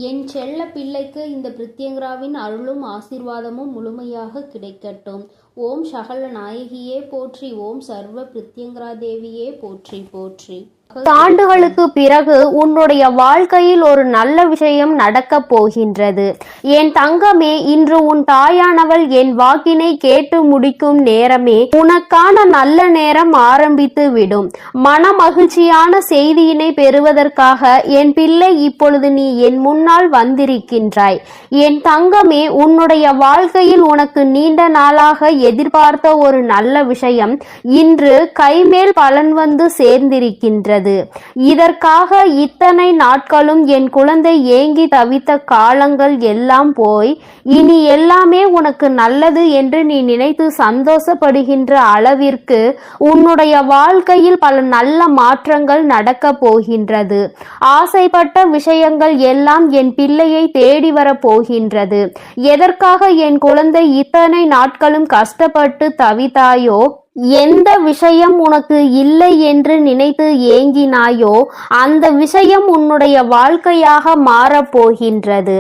என் செல்ல பிள்ளைக்கு இந்த பிரித்யங்கராவின் அருளும் ஆசீர்வாதமும் முழுமையாக கிடைக்கட்டும். ஓம் சகல நாயகியே போற்றி. ஓம் சர்வ பிரித்யங்கரா தேவியே போற்றி போற்றி. ஆண்டுகளுக்கு பிறகு உன்னுடைய வாழ்க்கையில் ஒரு நல்ல விஷயம் நடக்கப் போகின்றது. என் தங்கமே, இன்று உன் தாயானவள் என் வாக்கினை கேட்டு முடிக்கும் நேரமே உனக்கான நல்ல நேரம் ஆரம்பித்து விடும். மன மகிழ்ச்சியான செய்தியினை பெறுவதற்காக என் பிள்ளை இப்பொழுது நீ என் முன்னால் வந்திருக்கின்றாய். என் தங்கமே, உன்னுடைய வாழ்க்கையில் உனக்கு நீண்ட நாளாக எதிர்பார்த்த ஒரு நல்ல விஷயம் இன்று கைமேல் பலன் வந்து சேர்ந்திருக்கின்றது. இதற்காக இத்தனை நாட்களும் என் குழந்தை ஏங்கி தவித்த காலங்கள் எல்லாம் போய் இனி எல்லாமே உனக்கு நல்லது என்று நீ நினைத்து சந்தோஷப்படுகின்ற அளவிற்கு உன்னுடைய வாழ்க்கையில் பல நல்ல மாற்றங்கள் நடக்க போகின்றது. ஆசைப்பட்ட விஷயங்கள் எல்லாம் என் பிள்ளையை தேடி வர போகின்றது. எதற்காக என் குழந்தை இத்தனை நாட்களும் கஷ்டப்பட்டு தவித்தாயோ, எந்த விஷயம் உனக்கு இல்லை என்று நினைத்து ஏங்கினாயோ அந்த விஷயம் உன்னுடைய வாழ்க்கையாக மாறப்போகின்றது.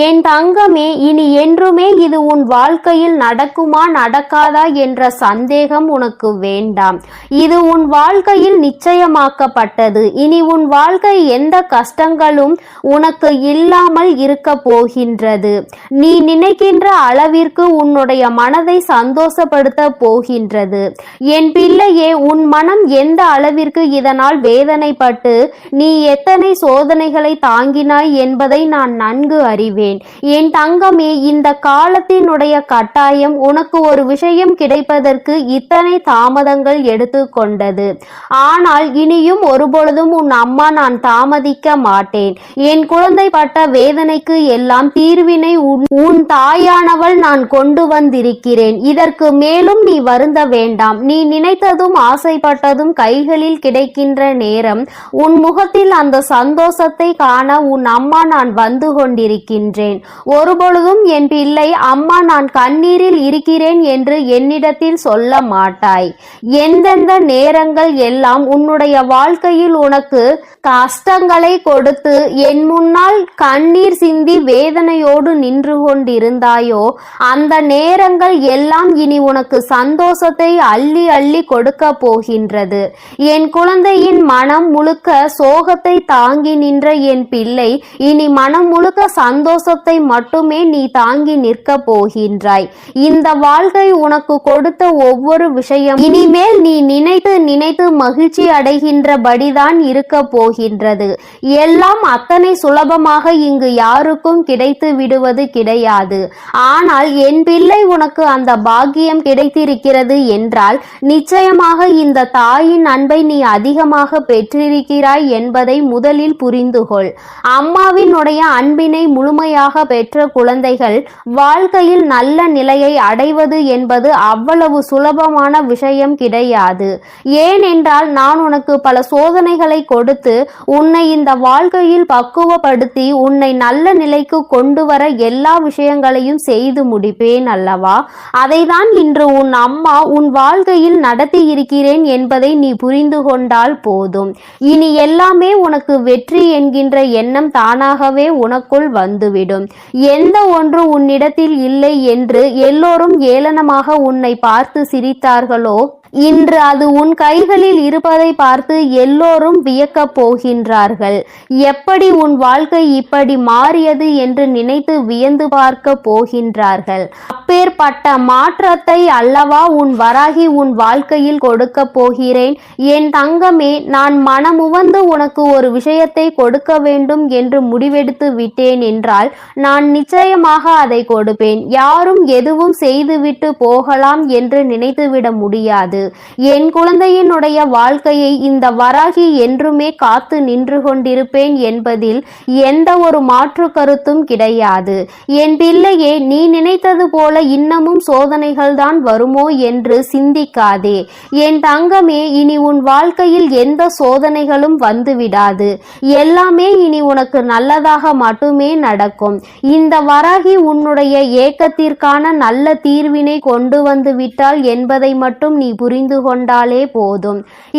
என் தங்கமே, இனி என்றுமே இது உன் வாழ்க்கையில் நடக்குமா நடக்காதா என்ற சந்தேகம் உனக்கு வேண்டாம். இது உன் வாழ்க்கையில் நிச்சயமாக்கப்பட்டது. இனி உன் வாழ்க்கை எந்த கஷ்டங்களும் உனக்கு இல்லாமல் இருக்க போகின்றது. நீ நினைக்கின்ற அளவிற்கு உன்னுடைய மனதை சந்தோஷப்படுத்த போகின்றது. என் பிள்ளையே, உன் மனம் எந்த அளவிற்கு இதனால் வேதனைப்பட்டு நீ எத்தனை சோதனைகளை தாங்கினாய் என்பதை நான் நன்கு அறிவேன். என் தங்கமே, இந்த காலத்தினுடைய கட்டாயம் உனக்கு ஒரு விஷயம் கிடைப்பதற்கு இத்தனை தாமதங்கள் எடுத்துக்கொண்டது. ஆனால் இனியும் ஒருபொழுதும் உன் அம்மா நான் தாமதிக்க மாட்டேன். என் குழந்தை பட்ட வேதனைக்கு எல்லாம் தீர்வினை உன் தாயானவள் நான் கொண்டு வந்திருக்கிறேன். இதற்கு மேலும் நீ வருந்த வேண்டாம். நீ நினைத்ததும் ஆசைப்பட்டதும் கைகளில் கிடைக்கின்ற நேரம் உன் முகத்தில் அந்த சந்தோஷத்தை காண உன் அம்மா நான் வந்து கொண்டிருக்கின்றேன். ஒருபொழுதும் என் பிள்ளை, அம்மா நான் கண்ணீரில் இருக்கிறேன் என்று என்னிடத்தில் சொல்ல மாட்டாய். எந்தெந்த நேரங்கள் எல்லாம் உன்னுடைய வாழ்க்கையில் உனக்கு கஷ்டங்களை கொடுத்து என் முன்னால் கண்ணீர் சிந்தி வேதனையோடு நின்று கொண்டிருந்தாயோ அந்த நேரங்கள் எல்லாம் இனி உனக்கு சந்தோஷத்தை அள்ளி அள்ளி கொடுக்க போகின்றது. என் குழந்தையின் மனம் முழுக்க சோகத்தை தாங்கி நின்ற என் பிள்ளை இனி மனம் முழுக்க சந்தோஷத்தை மட்டுமே நீ தாங்கி நிற்க போகின்றாய். இந்த வாழ்க்கை உனக்கு கொடுத்த ஒவ்வொரு விஷயம் இனிமேல் நீ நினைத்து நினைத்து மகிழ்ச்சி அடைகின்றபடிதான் இருக்க போகின்றது. எல்லாம் அத்தனை சுலபமாக இங்கு யாருக்கும் கிடைத்து விடுவது கிடையாது. ஆனால் என் பிள்ளை, உனக்கு அந்த பாக்கியம் கிடைத்திருக்கிறது என்றால் நிச்சயமாக இந்த தாயின் அன்பை நீ அதிகமாக பெற்றிருக்கிறாய் என்பதை முதலில் புரிந்துகொள். அம்மாவினுடைய அன்பினை முழுமையாக பெற்ற குழந்தைகள் வாழ்க்கையில் நல்ல நிலையை அடைவது என்பது அவ்வளவு சுலபமான விஷயம் கிடையாது. ஏனென்றால் நான் உனக்கு பல சோதனைகளை கொடுத்து உன்னை இந்த வாழ்க்கையில் பக்குவப்படுத்தி உன்னை நல்ல நிலைக்கு கொண்டு வர எல்லா விஷயங்களையும் செய்து முடிப்பேன் அல்லவா? அதைதான் இன்று உன் அம்மா உன் வாழ்க்கையில் நடத்தி இருக்கிறேன் என்பதை நீ புரிந்து கொண்டால் போதும். இனி எல்லாமே உனக்கு வெற்றி என்கின்ற எண்ணம் தானாகவே உனக்குள் வந்துவிடும். எந்த ஒன்று உன்னிடத்தில் இல்லை என்று எல்லோரும் ஏளனமாக உன்னை பார்த்து சிரித்தார்களோ, இன்று அது உன் கைகளில் இருப்பதை பார்த்து எல்லோரும் வியக்கப் போகின்றார்கள். எப்படி உன் வாழ்க்கை இப்படி மாறியது என்று நினைத்து வியந்து பார்க்க போகின்றார்கள். அப்பேற்பட்ட மாற்றத்தை அல்லவா உன் வராகி உன் வாழ்க்கையில் கொடுக்க போகிறேன். என் தங்கமே, நான் மனமுவந்து உனக்கு ஒரு விஷயத்தை கொடுக்க வேண்டும் என்று முடிவெடுத்து விட்டேன் என்றால் நான் நிச்சயமாக அதை கொடுப்பேன். யாரும் எதுவும் செய்துவிட்டு போகலாம் என்று நினைத்துவிட முடியாது. என் குழந்தையினுடைய வாழ்க்கையை இந்த வராகி என்றுமே காத்து நின்று கொண்டிருப்பேன் என்பதில் எந்த ஒரு மாற்று கருத்தும் கிடையாது. என் பிள்ளையே, நீ நினைத்தது போல இன்னமும் சோதனைகள் தான் வருமோ என்று சிந்திக்காதே. என் தங்கமே, இனி உன் வாழ்க்கையில் எந்த சோதனைகளும் வந்துவிடாது. எல்லாமே இனி உனக்கு நல்லதாக மட்டுமே நடக்கும். இந்த வராகி உன்னுடைய ஏக்கத்திற்கான நல்ல தீர்வினை கொண்டு வந்து விட்டாள் என்பதை மட்டும் நீ புரிந்து புரிந்து கொண்டாலே போதும்.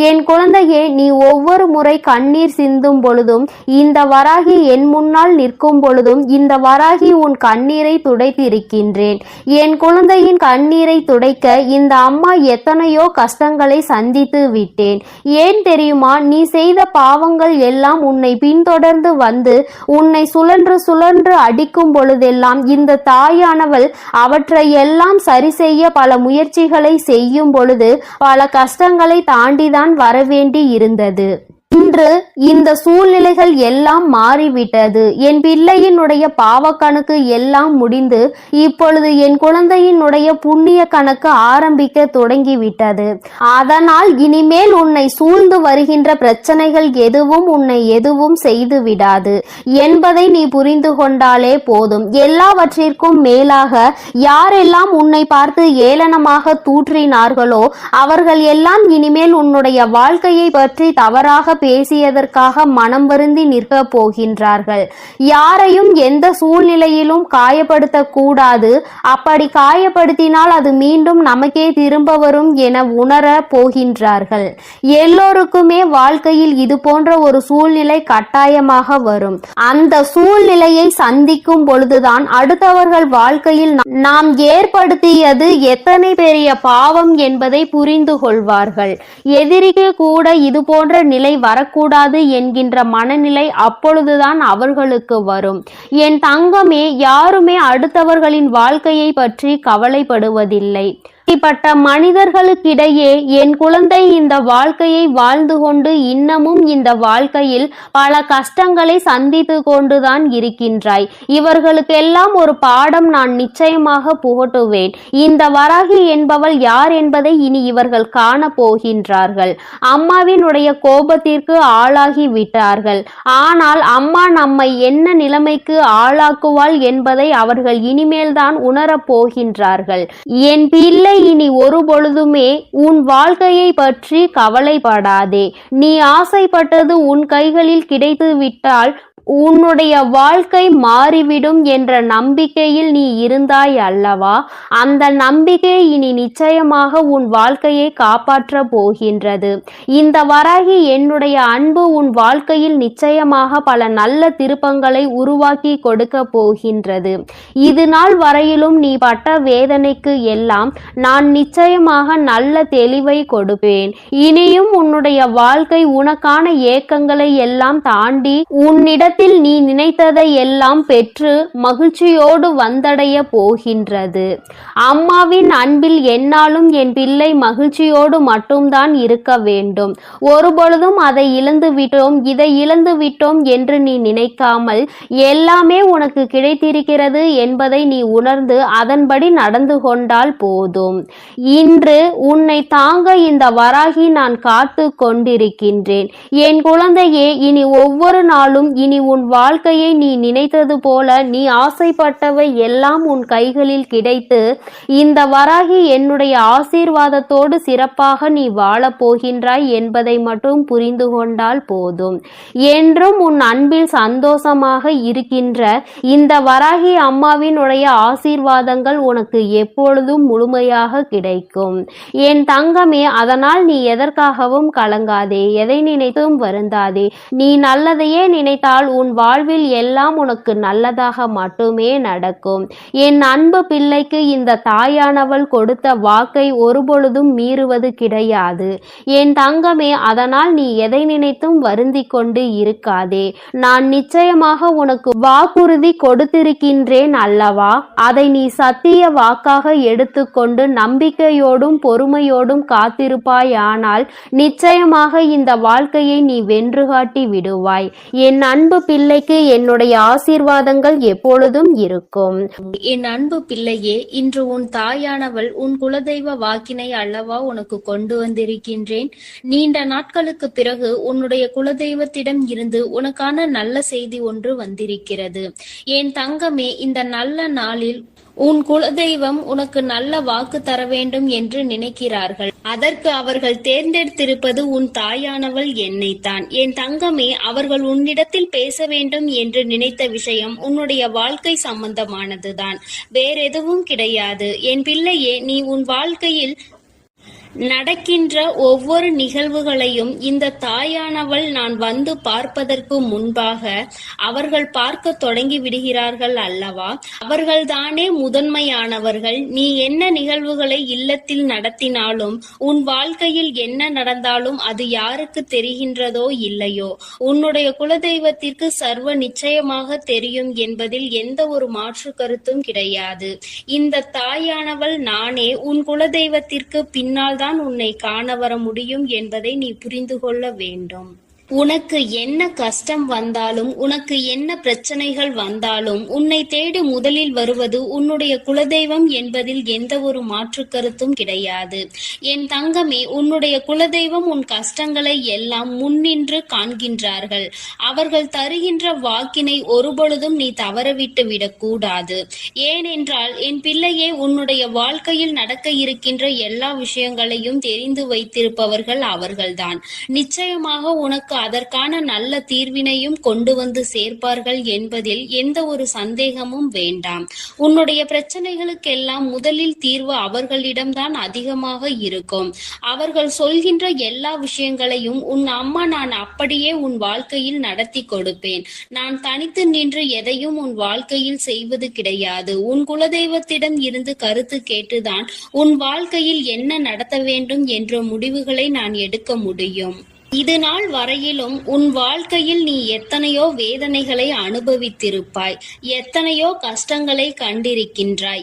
என் குழந்தையே, நீ ஒவ்வொரு முறை கண்ணீர் சிந்தும் பொழுதும், இந்த வராகி என் முன்னால் நிற்கும் பொழுதும் இந்த வராகி உன் கண்ணீரை துடைத்திருக்கின்றேன். என் குழந்தையின் கண்ணீரை துடைக்க இந்த அம்மா எத்தனையோ கஷ்டங்களை சந்தித்து விட்டேன். ஏன் தெரியுமா? நீ செய்த பாவங்கள் எல்லாம் உன்னை பின்தொடர்ந்து வந்து உன்னை சுழன்று சுழன்று அடிக்கும் பொழுதெல்லாம் இந்த தாயானவள் அவற்றை எல்லாம் சரி செய்ய பல முயற்சிகளை செய்யும் பொழுது பல கஷ்டங்களை தாண்டிதான் வரவேண்டி இருந்தது. இன்று இந்த சூழ்நிலைகள் எல்லாம் மாறிவிட்டது. என் பிள்ளையினுடைய பாவ கணக்கு எல்லாம் முடிந்து இப்பொழுது என் குழந்தையினுடைய புண்ணிய கணக்கு ஆரம்பிக்க தொடங்கிவிட்டது. அதனால் இனிமேல் உன்னை சூழ்ந்து வருகின்ற பிரச்சனைகள் எதுவும் உன்னை எதுவும் செய்து விடாது என்பதை நீ புரிந்து கொண்டாலே போதும். எல்லாவற்றிற்கும் மேலாக யாரெல்லாம் உன்னை பார்த்து ஏளனமாக தூற்றினார்களோ அவர்கள் எல்லாம் இனிமேல் உன்னுடைய வாழ்க்கையை பற்றி தவறாக பேசியதற்காக மனம் வருந்தி நிற்க போகின்றார்கள். யாரையும் எந்த சூழ்நிலையிலும் காயப்படுத்த கூடாது. அப்படி காயப்படுத்தினால் அது மீண்டும் நமக்கே திரும்ப வரும் என உணர போகின்றார்கள். எல்லோருக்குமே வாழ்க்கையில் இது போன்ற ஒரு சூழ்நிலை கட்டாயமாக வரும். அந்த சூழ்நிலையை சந்திக்கும் பொழுதுதான் அடுத்தவர்கள் வாழ்க்கையில் நாம் ஏற்படுத்தியது எத்தனை பெரிய பாவம் என்பதை புரிந்து கொள்வார்கள். எதிரிக்கு கூட இது போன்ற நிலை வரக்கூடாது என்கின்ற மனநிலை அப்பொழுதுதான் அவர்களுக்கு வரும். என் தங்கமே, யாருமே அடுத்தவர்களின் வாழ்க்கையை பற்றி கவலைப்படுவதில்லை. இப்படிப்பட்ட மனிதர்களுக்கிடையே என் குழந்தை இந்த வாழ்க்கையை வாழ்ந்து கொண்டு இன்னமும் இந்த வாழ்க்கையில் பல கஷ்டங்களை சந்தித்து கொண்டுதான் இருக்கின்றாய். இவர்களுக்கெல்லாம் ஒரு பாடம் நான் நிச்சயமாக புகட்டுவேன். இந்த வராகி என்பவள் யார் என்பதை இனி இவர்கள் காண போகின்றார்கள். அம்மாவினுடைய கோபத்திற்கு ஆளாகி விட்டார்கள். ஆனால் அம்மா நம்மை என்ன நிலைமைக்கு ஆளாக்குவாள் என்பதை அவர்கள் இனிமேல்தான் உணரப் போகின்றார்கள். என் பிள்ளை, இனி ஒரு பொழுதுமே உன் வாழ்க்கையை பற்றி கவலைப்படாதே. நீ ஆசைப்பட்டது உன் கைகளில் கிடைத்து விட்டால் உன்னுடைய வாழ்க்கை மாறிவிடும் என்ற நம்பிக்கையில் நீ இருந்தாய் அல்லவா? அந்த நம்பிக்கை இனி நிச்சயமாக உன் வாழ்க்கையை காப்பாற்ற போகின்றது. இந்த வராகி என்னுடைய அன்பு உன் வாழ்க்கையில் நிச்சயமாக பல நல்ல திருப்பங்களை உருவாக்கி கொடுக்க போகின்றது. இது நாள் வரையிலும் நீ பட்ட வேதனைக்கு எல்லாம் நான் நிச்சயமாக நல்ல தெளிவை கொடுப்பேன். இனியும் உன்னுடைய வாழ்க்கை உனக்கான ஏக்கங்களை எல்லாம் தாண்டி உன்னிடத்தில் நீ நினைத்ததை எல்லாம் பெற்று மகிழ்ச்சியோடு வந்தடைய போகின்றது. அம்மாவின் அன்பில் என்னாலும் என் பிள்ளை மகிழ்ச்சியோடு மட்டும்தான் இருக்க வேண்டும். ஒருபொழுதும் அதை இழந்து விட்டோம், இதை இழந்து விட்டோம் என்று நீ நினைக்காமல் எல்லாமே உனக்கு கிடைத்திருக்கிறது என்பதை நீ உணர்ந்து அதன்படி நடந்து கொண்டால் போதும். இன்று உன்னை தாங்க இந்த வராகி நான் காத்து கொண்டிருக்கின்றேன். என் குழந்தையே, இனி ஒவ்வொரு நாளும் இனி உன் வாழ்க்கையை நீ நினைத்தது போல நீ ஆசைப்பட்டவை எல்லாம் உன் கைகளில் கிடைத்து இந்த வராகி என்னுடைய ஆசீர்வாதத்தோடு சிறப்பாக நீ வாழப் போகின்றாய் என்பதை மட்டும் புரிந்து கொண்டால் போதும். என்றும் உன் அன்பில் சந்தோஷமாக இருக்கின்ற இந்த வராகி அம்மாவினுடைய ஆசீர்வாதங்கள் உனக்கு எப்பொழுதும் முழுமையாக கிடைக்கும். என் தங்கமே, அதனால் நீ எதற்காகவும் கலங்காதே, எதை நினைத்தும் வருந்தாதே. நீ நல்லதையே நினைத்தால் உன் வாழ்வில் எல்லாம் உனக்கு நல்லதாக மட்டுமே நடக்கும். என் அன்பு பிள்ளைக்கு இந்த தாயானவள் கொடுத்த வாக்கை ஒருபொழுதும் மீறுவது கிடையாது. என் தங்கமே, அதனால் நீ எதை நினைத்தும் வருந்தி கொண்டு இருக்காதே. நான் நிச்சயமாக உனக்கு வாக்குறுதி கொடுத்திருக்கின்றேன் அல்லவா? அதை நீ சத்திய வாக்காக எடுத்துக்கொண்டு நம்பிக்கையோடும் பொறுமையோடும் காத்திருப்பாயானால் நிச்சயமாக இந்த வாழ்க்கையை நீ வென்று காட்டி விடுவாய். என் அன்பு பிள்ளைக்கு என்னுடைய ஆசீர்வாதங்கள் எப்பொழுதும் இருக்கும். என் அன்பு பிள்ளையே, இன்று உன் தாயானவள் உன் குலதெய்வ வாக்கினை அல்லவா உனக்கு கொண்டு வந்திருக்கின்றேன். நீண்ட நாட்களுக்கு பிறகு உன்னுடைய குலதெய்வத்திடம் இருந்து உனக்கான நல்ல செய்தி ஒன்று வந்திருக்கிறது. என் தங்கமே, இந்த நல்ல நாளில் உன் குலதெய்வம் உனக்கு நல்ல வாக்கு தர வேண்டும் என்று நினைக்கிறார்கள். அதற்கு அவர்கள் தேர்ந்தெடுத்திருப்பது உன் தாயானவள் என்னைத்தான். என் தங்கமே, அவர்கள் உன்னிடத்தில் பேச வேண்டும் என்று நினைத்த விஷயம் உன்னுடைய வாழ்க்கை சம்பந்தமானதுதான், வேறெதுவும் கிடையாது. என் பிள்ளையே, நீ உன் வாழ்க்கையில் நடக்கின்ற ஒவ்வொரு நிகழ்வுகளையும் இந்த தாயானவள் நான் வந்து பார்ப்பதற்கு முன்பாக அவர்கள் பார்க்க தொடங்கி விடுகிறார்கள் அல்லவா? அவர்கள்தானே முதன்மையானவர்கள். நீ என்ன நிகழ்வுகளை இல்லத்தில் நடத்தினாலும், உன் வாழ்க்கையில் என்ன நடந்தாலும் அது யாருக்கு தெரிகின்றதோ இல்லையோ, உன்னுடைய குலதெய்வத்திற்கு சர்வ நிச்சயமாக தெரியும் என்பதில் எந்த ஒரு மாற்று கருத்தும் கிடையாது. இந்த தாயானவள் நானே உன் குலதெய்வத்திற்கு பின்னால் தான் உன்னை காண வர முடியும் என்பதை நீ புரிந்து கொள்ள வேண்டும். உனக்கு என்ன கஷ்டம் வந்தாலும், உனக்கு என்ன பிரச்சனைகள் வந்தாலும், உன்னை தேடி முதலில் வருவது உன்னுடைய குலதெய்வம் என்பதில் எந்த ஒரு மாற்று கருத்தும் கிடையாது. என் தங்கமே, உன்னுடைய குலதெய்வம் உன் கஷ்டங்களை எல்லாம் முன்னின்று காண்கின்றார்கள். அவர்கள் தருகின்ற வாக்கினை ஒருபொழுதும் நீ தவறவிட்டு விடக்கூடாது. ஏனென்றால் என் பிள்ளையே, உன்னுடைய வாழ்க்கையில் நடக்க இருக்கின்ற எல்லா விஷயங்களையும் தெரிந்து வைத்திருப்பவர்கள் அவர்கள்தான். நிச்சயமாக உனக்கு அதற்கான நல்ல தீர்வினையும் கொண்டு வந்து சேர்ப்பார்கள் என்பதில் எந்த ஒரு சந்தேகமும் வேண்டாம். உன்னுடைய பிரச்சனைகளுக்கெல்லாம் முதலில் தீர்வு அவர்களிடம்தான் அதிகமாக இருக்கும். அவர்கள் சொல்கின்ற எல்லா விஷயங்களையும் உன் அம்மா நான் அப்படியே உன் வாழ்க்கையில் நடத்தி கொடுப்பேன். நான் தனித்து நின்று எதையும் உன் வாழ்க்கையில் செய்வது கிடையாது. உன் குலதெய்வத்திடம் இருந்து கருத்து கேட்டுதான் உன் வாழ்க்கையில் என்ன நடத்த வேண்டும் என்ற முடிவுகளை நான் எடுக்க முடியும். இது நாள் வரையிலும் உன் வாழ்க்கையில் நீ எத்தனையோ வேதனைகளை அனுபவித்திருப்பாய், எத்தனையோ கஷ்டங்களை கண்டிருக்கின்றாய்,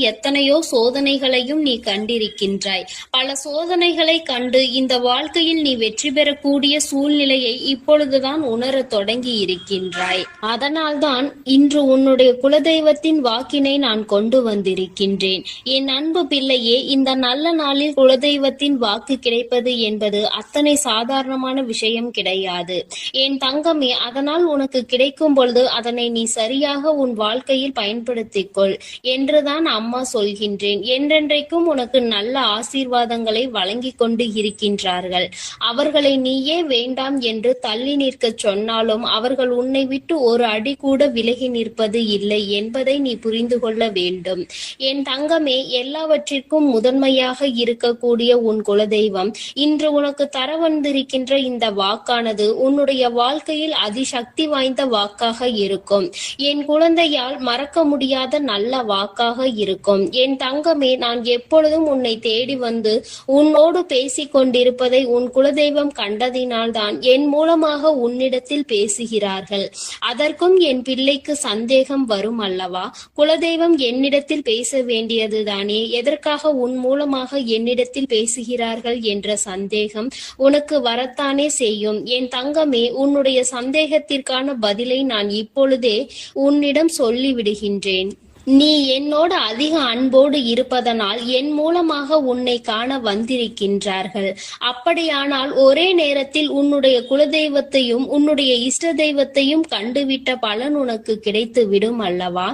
எத்தனையோ சோதனைகளையும் நீ கண்டிருக்கின்றாய். பல சோதனைகளை கண்டு இந்த வாழ்க்கையில் நீ வெற்றி பெறக்கூடிய சூழ்நிலையை இப்பொழுதுதான் உணர தொடங்கி இருக்கின்றாய். அதனால்தான் இன்று உன்னுடைய குலதெய்வத்தின் வாக்கினை நான் கொண்டு வந்திருக்கின்றேன். என் அன்பு பிள்ளையே, இந்த நல்ல நாளில் குலதெய்வத்தின் வாக்கு கிடைப்பது என்பது அத்தனை சாதாரணமான விஷயம் கிடையாது என் தங்கமே. அதனால் உனக்கு கிடைக்கும் பொழுது அதனை நீ சரியாக உன் வாழ்க்கையில் பயன்படுத்திக் கொள் என்றுதான் அம்மா சொல்கின்றேன். என்றென்றைக்கும் உனக்கு நல்ல ஆசீர்வாதங்களை வழங்கி கொண்டு இருக்கின்றார்கள். அவர்களை நீயே வேண்டாம் என்று தள்ளி நிற்க சொன்னாலும் அவர்கள் உன்னை விட்டு ஒரு அடி கூட விலகி நிற்பது இல்லை என்பதை நீ புரிந்து கொள்ள வேண்டும். என் தங்கமே, எல்லாவற்றிற்கும் முதன்மையாக இருக்கக்கூடிய உன் குலதெய்வம் இன்று உனக்கு தர வந்திருக்கின்ற இந்த வாக்கானது உன்னுடைய வாழ்க்கையில் அதிசக்தி வாய்ந்த வாக்காக இருக்கும். என் குழந்தையால் மறக்க முடியாத நல்ல வாக்காக இருக்கும். என் தங்கமே, நான் எப்பொழுதும் உன்னை தேடி வந்து உன்னோடு பேசிக் கொண்டிருப்பதை உன் குலதெய்வம் கண்டதினால்தான் என் மூலமாக உன்னிடத்தில் பேசுகிறார்கள். அதற்கும் என் பிள்ளைக்கு சந்தேகம் வரும் அல்லவா? குலதெய்வம் என்னிடத்தில் பேச வேண்டியதுதானே, எதற்காக உன் மூலமாக என்னிடத்தில் பேசுகிறார்கள் என்ற சந்தேகம் உனக்கு வரத்தானே செய்யும். என் தங்கமே, உன்னுடைய சந்தேகத்திற்கான பதிலை நான் இப்பொழுதே உன்னிடம் சொல்லிவிடுகின்றேன். நீ என்னோடு அதிக அன்போடு இருப்பதனால் என் மூலமாக உன்னை காண வந்திருக்கின்றார்கள். அப்படியானால் ஒரே நேரத்தில் உன்னுடைய குலதெய்வத்தையும் உன்னுடைய இஷ்ட தெய்வத்தையும் கண்டுவிட்ட பலன் உனக்கு கிடைத்து விடும் அல்லவா?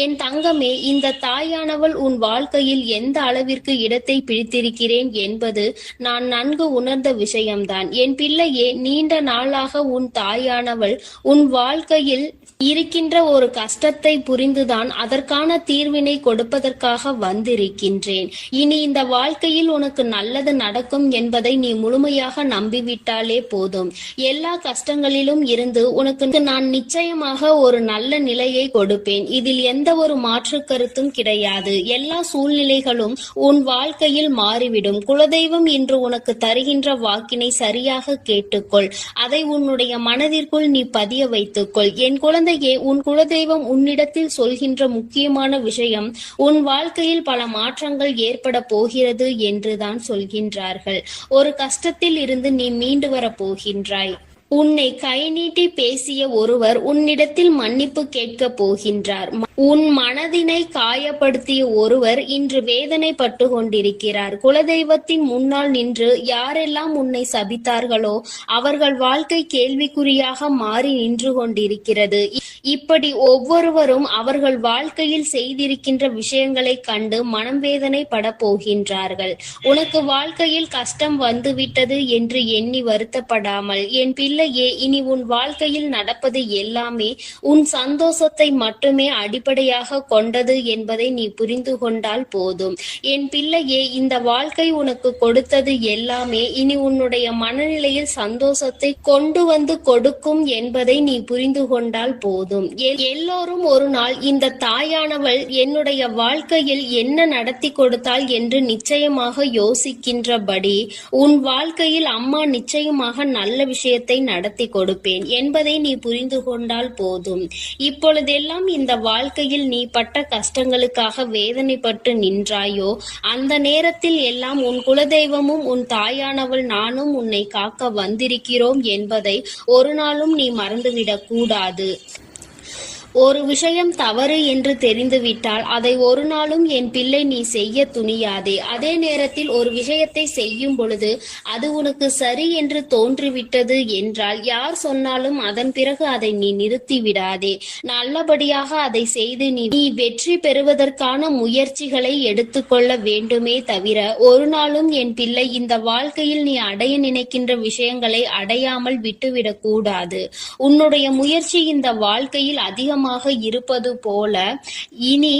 என் தங்கமே, இந்த தாயானவள் உன் வாழ்க்கையில் எந்த அளவிற்கு இடத்தை பிடித்திருக்கிறேன் என்பது நான் நன்கு உணர்ந்த விஷயம்தான். என் பிள்ளையே, நீண்ட நாளாக உன் தாயானவள் உன் வாழ்க்கையில் இருக்கின்ற ஒரு கஷ்டத்தை புரிந்துதான் அதற்கான தீர்வினை கொடுப்பதற்காக வந்திருக்கின்றேன். இனி இந்த வாழ்க்கையில் உனக்கு நல்லது நடக்கும் என்பதை நீ முழுமையாக நம்பிவிட்டாலே போதும். எல்லா கஷ்டங்களிலும் இருந்து உனக்கு நான் நிச்சயமாக ஒரு நல்ல நிலையை கொடுப்பேன். இதில் எந்த ஒரு மாற்று கருத்தும் கிடையாது. எல்லா சூழ்நிலைகளும் உன் வாழ்க்கையில் மாறிவிடும். குலதெய்வம் இன்று உனக்கு தருகின்ற வாக்கினை சரியாக கேட்டுக்கொள். அதை உன்னுடைய மனதிற்குள் நீ பதிய வைத்துக்கொள். என் குழந்தையே, உன் குலதெய்வம் உன்னிடத்தில் சொல்கின்ற முக்கியமான விஷயம், உன் வாழ்க்கையில் பல மாற்றங்கள் ஏற்பட போகிறது என்றுதான் சொல்கின்றார்கள். ஒரு கஷ்டத்தில் இருந்து நீ மீண்டு வர போகின்றாய். உன்னை கை நீட்டி பேசிய ஒருவர் உன்னிடத்தில் மன்னிப்பு கேட்க போகின்றார். உன் மனதினை காயப்படுத்திய ஒருவர் இன்று வேதனைப்பட்டு கொண்டிருக்கிறார். குலதெய்வத்தின் முன்னால் நின்று யாரெல்லாம் உன்னை சபித்தார்களோ அவர்கள் வாழ்க்கை கேள்விக்குறியாக மாறி நின்று கொண்டிருக்கிறது. இப்படி ஒவ்வொருவரும் அவர்கள் வாழ்க்கையில் செய்திருக்கின்ற விஷயங்களை கண்டு மனம் வேதனை பட போகின்றார்கள். உனக்கு வாழ்க்கையில் கஷ்டம் வந்துவிட்டது என்று எண்ணி வருத்தப்படாமல் என் பிள்ளையே, இனி உன் வாழ்க்கையில் நடப்பது எல்லாமே உன் சந்தோஷத்தை மட்டுமே அடிப்படை அடிப்படையாக கொண்டது என்பதை நீ புரிந்து கொண்டால் போதும். என் பிள்ளையே, இந்த வாழ்க்கை உனக்கு கொடுத்தது எல்லாமே இனி உன்னுடைய மனநிலையில் சந்தோஷத்தை கொண்டு வந்து கொடுக்கும் என்பதை நீ புரிந்து கொண்டால் போதும். எல்லோரும் ஒரு நாள் இந்த தாயானவள் என்னுடைய வாழ்க்கையில் என்ன நடத்தி கொடுத்தாள் என்று நிச்சயமாக யோசிக்கின்றபடி உன் வாழ்க்கையில் அம்மா நிச்சயமாக நல்ல விஷயத்தை நடத்தி கொடுப்பேன் என்பதை நீ புரிந்து கொண்டால் போதும். இப்பொழுதெல்லாம் இந்த வாழ்க்கையில் நீ பட்ட கஷ்டங்களுக்காக வேதனைப்பட்டு நின்றாயோ, அந்த நேரத்தில் எல்லாம் உன் குலதெய்வமும் உன் தாயானவள் நானும் உன்னை காக்க வந்திருக்கிறோம் என்பதை ஒரு நாளும் நீ மறந்துவிடக் கூடாது. ஒரு விஷயம் தவறு என்று தெரிந்துவிட்டால் அதை ஒரு நாளும் என் பிள்ளை நீ செய்ய துணியாதே. அதே நேரத்தில் ஒரு விஷயத்தை செய்யும் பொழுது அது உனக்கு சரி என்று தோன்றிவிட்டது என்றால் யார் சொன்னாலும் அதன் பிறகு அதை நீ நிறுத்தி விடாதே. நல்லபடியாக அதை செய்து நீ வெற்றி பெறுவதற்கான முயற்சிகளை எடுத்துக்கொள்ள வேண்டுமே தவிர ஒரு நாளும் என் பிள்ளை இந்த வாழ்க்கையில் நீ அடைய நினைக்கின்ற விஷயங்களை அடையாமல் விட்டுவிடக் கூடாது. உன்னுடைய முயற்சி இந்த வாழ்க்கையில் அதிகமாக இருப்பது போல இனி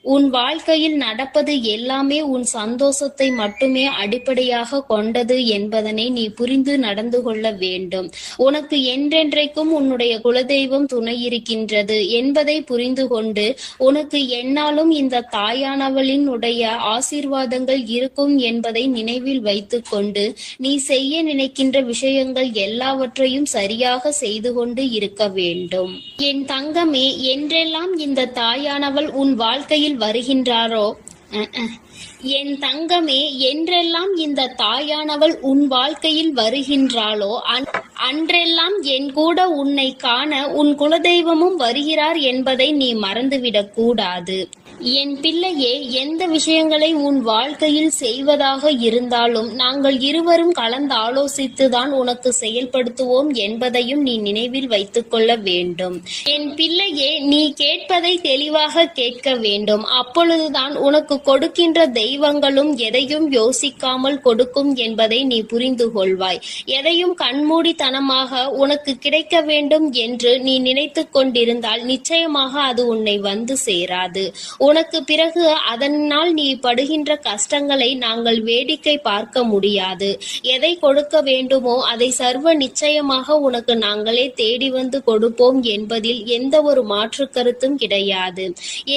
உன் வாழ்க்கையில் நடப்பது எல்லாமே உன் சந்தோஷத்தை மட்டுமே அடிப்படையாக கொண்டது என்பதனை நீ புரிந்து நடந்து கொள்ள வேண்டும். உனக்கு என்றென்றைக்கும் உன்னுடைய குலதெய்வம் துணை இருக்கின்றது என்பதை புரிந்து கொண்டு உனக்கு என்னாலும் இந்த தாயானவளின் உடைய ஆசீர்வாதங்கள் இருக்கும் என்பதை நினைவில் வைத்து கொண்டு நீ செய்ய நினைக்கின்ற விஷயங்கள் எல்லாவற்றையும் சரியாக செய்து கொண்டு இருக்க வேண்டும். என் தங்கமே, என்றெல்லாம் இந்த தாயானவள் உன் வாழ்க்கையில் வருகின்றாரோ என் தங்கமே, என்றெல்லாம் இந்த தாயானவள் உன் வாழ்க்கையில் வருகின்றாளோ அன்றெல்லாம் என் கூட உன்னை காண உன் குலதெய்வமும் வருகிறார் என்பதை நீ மறந்துவிடக் கூடாது. என் பிள்ளையே, எந்த விஷயங்களை உன் வாழ்க்கையில் செய்வதாக இருந்தாலும் நாங்கள் இருவரும் கலந்து ஆலோசித்துதான் உனக்கு செயல்படுத்துவோம் என்பதையும் நீ நினைவில் வைத்துக் கொள்ள வேண்டும். என் பிள்ளையே, நீ கேட்பதை தெளிவாக கேட்க வேண்டும். அப்பொழுதுதான் உனக்கு கொடுக்கின்ற தெய்வங்களும் எதையும் யோசிக்காமல் கொடுக்கும் என்பதை நீ புரிந்து கொள்வாய். எதையும் கண்மூடித்தனமாக உனக்கு கிடைக்க வேண்டும் என்று நீ நினைத்து கொண்டிருந்தால் நிச்சயமாக அது உன்னை வந்து சேராது. உனக்கு பிறகு அதனால் நீ படுகின்ற கஷ்டங்களை நாங்கள் வேடிக்கை பார்க்க முடியாது. எதை கொடுக்க வேண்டுமோ அதை சர்வ நிச்சயமாக உனக்கு நாங்களே தேடி வந்து கொடுப்போம் என்பதில் எந்த ஒரு மாற்று கருத்தும் கிடையாது.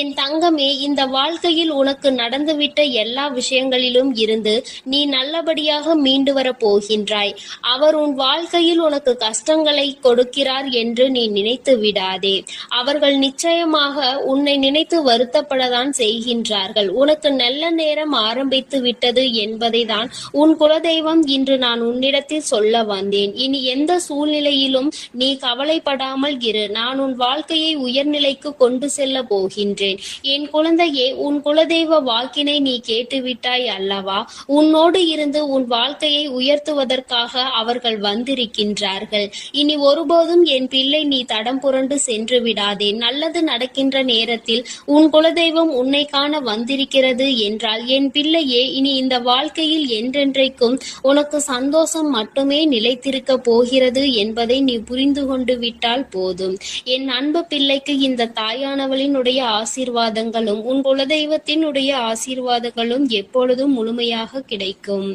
என் தங்கமே, இந்த வாழ்க்கையில் உனக்கு நடந்துவிட்ட எல்லா விஷயங்களிலும் இருந்து நீ நல்லபடியாக மீண்டு வர போகின்றாய். அவர் உன் வாழ்க்கையில் உனக்கு கஷ்டங்களை கொடுக்கிறார் என்று நீ நினைத்து விடாதே. அவர்கள் நிச்சயமாக உன்னை நினைத்து வருத்தப்படதான் செய்கின்றார்கள். உனக்கு நல்ல நேரம் ஆரம்பித்து விட்டது என்பதை தான் உன் குலதெய்வம் இன்று நான் உன்னிடத்தில் சொல்ல வந்தேன். இனி எந்த சூழ்நிலையிலும் நீ கவலைப்படாமல் இரு. நான் உன் வாழ்க்கையை உயர்நிலைக்கு கொண்டு செல்ல போகின்றேன். என் குழந்தையே, உன் குலதெய்வ வாக்கினை நீ கேட்டுவிட்டாய் அல்லவா? உன்னோடு இருந்து உன் வாழ்க்கையை உயர்த்துவதற்காக அவர்கள் வந்திருக்கின்றார்கள். இனி ஒருபோதும் என் பிள்ளை நீ தடம் புரண்டு சென்று விடாதே. நல்லது நடக்கின்ற நேரத்தில் உன் குலதெய்வம் உன்னை காண வந்திருக்கிறது என்றால் என் பிள்ளையே, இனி இந்த வாழ்க்கையில் என்றென்றைக்கும் உனக்கு சந்தோஷம் மட்டுமே நிலைத்திருக்க போகிறது என்பதை நீ புரிந்து கொண்டு விட்டால் போதும். என் அன்பு பிள்ளைக்கு இந்த தாயானவளினுடைய ஆசீர்வாதங்களும் உன் குலதெய்வத்தினுடைய ஆசீர்வாதங்களும் எப்பொழுதும் முழுமையாக கிடைக்கும்.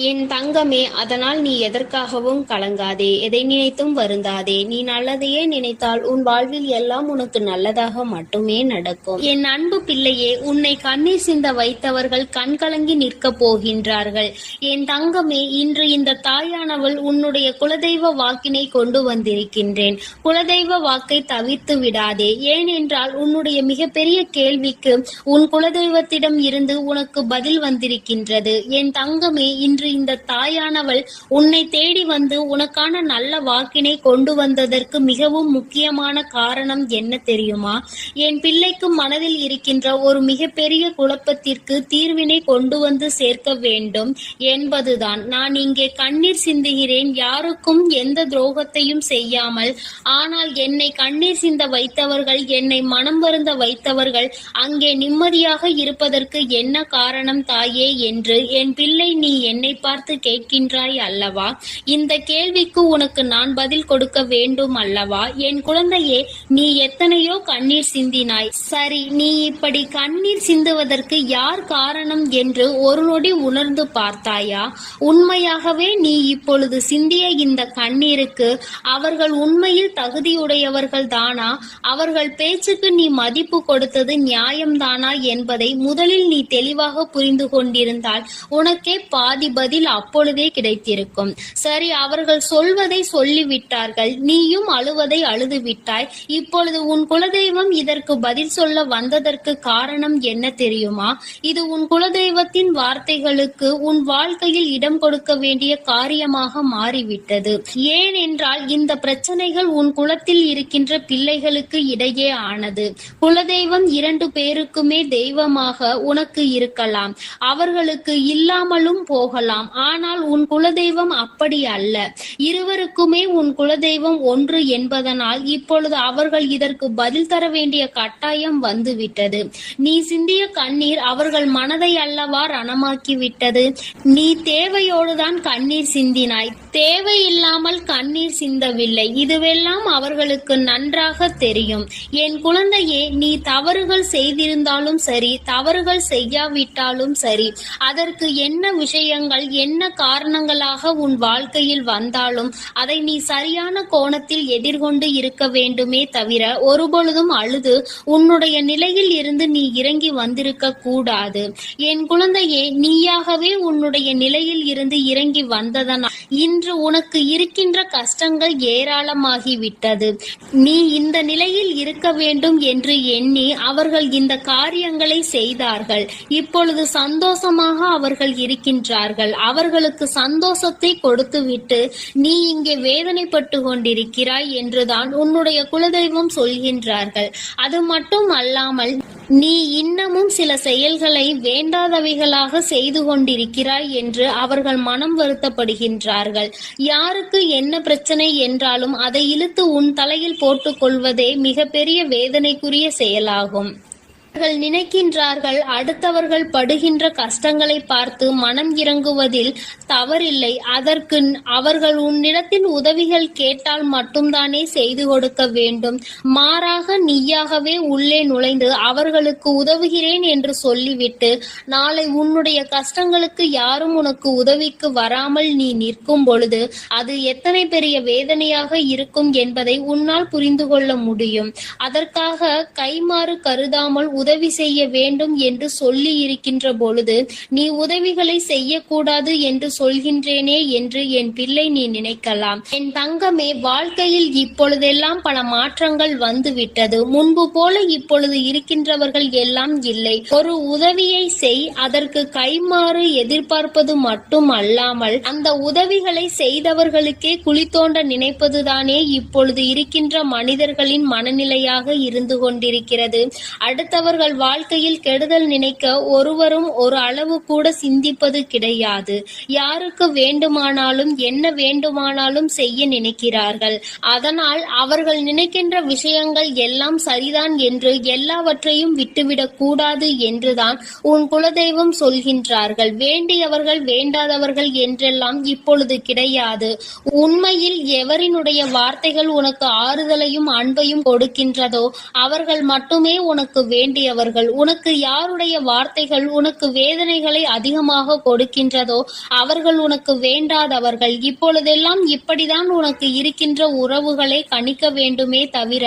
என் தங்கமே, அதனால் நீ எதற்காகவும் கலங்காதே, எதை நினைத்தும் வருந்தாதே. நீ நல்லதையே நினைத்தால் உன் வாழ்வில் எல்லாம் உனக்கு நல்லதாக மட்டுமே நடக்கும். என் அன்பு பிள்ளையே, உன்னை கண்ணீர் சிந்த வைத்தவர்கள் கண்கலங்கி நிற்க போகின்றார்கள். என் தங்கமே, இன்று இந்த தாயானவள் உன்னுடைய குலதெய்வ வாக்கினை கொண்டு வந்திருக்கின்றேன். குலதெய்வ வாக்கை தவிர்த்து விடாதே. ஏனென்றால் உன்னுடைய மிகப்பெரிய கேள்விக்கு உன் குலதெய்வத்திடம் இருந்து உனக்கு பதில் வந்திருக்கின்றது. என் தங்கமே, இன்று இந்த தாயானவள் உன்னை தேடி வந்து உனக்கான நல்ல வாக்கினை கொண்டு வந்ததற்கு மிகவும் முக்கியமான காரணம் என்ன தெரியுமா? என் பிள்ளைக்கு மனதில் இருக்கின்ற ஒரு மிகப்பெரிய குழப்பத்திற்கு தீர்வினை கொண்டு வந்து சேர்க்க வேண்டும் என்பதுதான். நான் இங்கே கண்ணீர் சிந்துகிறேன், யாருக்கும் எந்த துரோகத்தையும் செய்யாமல். ஆனால் என்னை கண்ணீர் சிந்த வைத்தவர்கள், என்னை மனம் வருந்த வைத்தவர்கள் அங்கே நிம்மதியாக இருப்பதற்கு என்ன காரணம் தாயே என்று என் பிள்ளை நீ என்னை பார்த்து கேட்கின்றாய் அல்லவா? இந்த கேள்விக்கு உனக்கு நான் பதில் கொடுக்க வேண்டும் அல்லவா? என் குழந்தையே, நீ எத்தனையோ கண்ணீர் சிந்தினாய். சரி, நீ இப்படி கண்ணீர் சிந்துவதற்கு யார் காரணம் என்று ஒரு நொடி உணர்ந்து பார்த்தாயா? உண்மையாகவே நீ இப்பொழுது சிந்திய இந்த கண்ணீருக்கு அவர்கள் உண்மையில் தகுதியுடையவர்கள் தானா? அவர்கள் பேச்சுக்கு நீ மதிப்பு கொடுத்தது நியாயம்தானா என்பதை முதலில் நீ தெளிவாக புரிந்து கொண்டிருந்தால் உனக்கே பாதி பதில் அப்பொழுதே கிடைத்திருக்கும். சரி, அவர்கள் சொல்வதை சொல்லிவிட்டார்கள், நீயும் அழுவதை அழுது விட்டாய். இப்பொழுது உன் குலதெய்வம் இதற்கு பதில் சொல்ல வந்ததற்கு காரணம் என்ன தெரியுமா? இது உன் குலதெய்வத்தின் வார்த்தைகளுக்கு உன் வாழ்க்கையில் இடம் கொடுக்க வேண்டிய காரியமாக மாறிவிட்டது. ஏனென்றால் இந்த பிரச்சனைகள் உன் குலத்தில் இருக்கின்ற பிள்ளைகளுக்கு இடையே ஆனது. குலதெய்வம் 2 பேருக்குமே தெய்வமாக உனக்கு இருக்கலாம், அவர்களுக்கு இல்லாமலும் போகலாம். ஆனால் உன் குலதெய்வம் அப்படி அல்ல. இருவருக்குமே உன் குலதெய்வம் ஒன்று என்பதனால் இப்பொழுது அவர்கள் இதற்கு பதில் தர வேண்டிய கட்டாயம் வந்துவிட்டது. நீ சிந்திய கண்ணீர் அவர்கள் மனதை அல்லவா ரணமாக்கி விட்டது. நீ தேவையோடுதான் கண்ணீர் சிந்தினாய், தேவையில்லாமல் கண்ணீர் சிந்தவில்லை. இதுவெல்லாம் அவர்களுக்கு நன்றாக தெரியும். என் குழந்தையே, நீ தவறுகள் செய்திருந்தாலும் சரி, தவறுகள் செய்யாவிட்டாலும் சரி, அதற்கு என்ன விஷயங்கள் என்ன காரணங்களாக உன் வாழ்க்கையில் வந்தாலும் அதை நீ சரியான கோணத்தில் எதிர்கொண்டு இருக்க வேண்டுமே தவிர ஒருபொழுதும் அழுது உன்னுடைய நிலையில் இருந்து நீ இறங்கி வந்திருக்க கூடாது. என் குழந்தையே, நீயாகவே உன்னுடைய நிலையில் இருந்து இறங்கி வந்ததனால் இன்று உனக்கு இருக்கின்ற கஷ்டங்கள் ஏராளமாகிவிட்டது. நீ இந்த நிலையில் இருக்க வேண்டும் என்று எண்ணி அவர்கள் இந்த காரியங்களை செய்தார்கள். இப்பொழுது சந்தோஷமாக அவர்கள் இருக்கின்றார்கள். அவர்களுக்கு சந்தோஷத்தை கொடுத்துவிட்டு நீ இங்கே வேதனைப்பட்டு கொண்டிருக்கிறாய் என்றுதான் உன்னுடைய குலதெய்வம் சொல்கின்றார்கள். அது மட்டும் அல்லாமல் நீ இன்னமும் சில செயல்களை வேண்டாதவைகளாக செய்து கொண்டிருக்கிறாய் என்று அவர்கள் மனம் வருத்தப்படுகின்றார்கள். யாருக்கு என்ன பிரச்சனை என்றாலும் அதை இழுத்து உன் தலையில் போட்டுக் கொள்வதே மிகப்பெரிய வேதனைக்குரிய செயலாகும். அவர்கள் நினைக்கின்றார்கள் அடுத்தவர்கள் படுகின்ற கஷ்டங்களை பார்த்து மனம் இறங்குவதில் தவறில்லை. அதற்கு அவர்கள் உன்னிடத்தில் உதவிகள் கேட்டால் மட்டும்தானே செய்து கொடுக்க வேண்டும். மாறாக நீயாகவே உள்ளே நுழைந்து அவர்களுக்கு உதவுகிறேன் என்று சொல்லிவிட்டு நாளை உன்னுடைய கஷ்டங்களுக்கு யாரும் உனக்கு உதவிக்கு வராமல் நீ நிற்கும் பொழுது அது எத்தனை பெரிய வேதனையாக இருக்கும் என்பதை உன்னால் புரிந்து கொள்ள முடியும். அதற்காக கைமாறு கருதாமல் உதவி செய்ய வேண்டும் என்று சொல்லி இருக்கின்ற பொழுது நீ உதவிகளை செய்யக்கூடாது என்று சொல்கின்றேனே என்று என் பிள்ளை நீ நினைக்கலாம். என் தங்கமே, வாழ்க்கையில் இப்பொழுதெல்லாம் பல மாற்றங்கள் வந்துவிட்டது. முன்பு போல இப்பொழுது இருக்கின்றவர்கள் எல்லாம் இல்லை. ஒரு உதவியை செய், அதற்கு கைமாறு எதிர்பார்ப்பது மட்டும் அல்லாமல் அந்த உதவிகளை செய்தவர்களுக்கே குழி தோண்ட நினைப்பதுதானே இப்பொழுது இருக்கின்ற மனிதர்களின் மனநிலையாக இருந்து கொண்டிருக்கிறது. அடுத்தவர்கள் வாழ்க்கையில் கெடுதல் நினைக்க ஒருவரும் ஒரு அளவு கூட சிந்திப்பது கிடையாது. யாருக்கு வேண்டுமானாலும் என்ன வேண்டுமானாலும் செய்ய நினைக்கிறார்கள். அதனால் அவர்கள் நினைக்கின்ற விஷயங்கள் எல்லாம் சரிதான் என்று எல்லாவற்றையும் விட்டுவிடக் கூடாது என்றுதான் உன் குலதெய்வம் சொல்கின்றார்கள். வேண்டியவர்கள் வேண்டாதவர்கள் என்றெல்லாம் இப்பொழுது கிடையாது. உண்மையில் எவரினுடைய வார்த்தைகள் உனக்கு ஆறுதலையும் அன்பையும் கொடுக்கின்றதோ அவர்கள் மட்டுமே உனக்கு வேண்டியவர்கள். உனக்கு யாருடைய வார்த்தைகள் உனக்கு வேதனைகளை அதிகமாக கொடுக்கின்றதோ அவர்கள் உனக்கு வேண்டாதவர்கள். இப்பொழுதெல்லாம் இப்படிதான் உனக்கு இருக்கின்ற உறவுகளை கணிக்க வேண்டுமே தவிர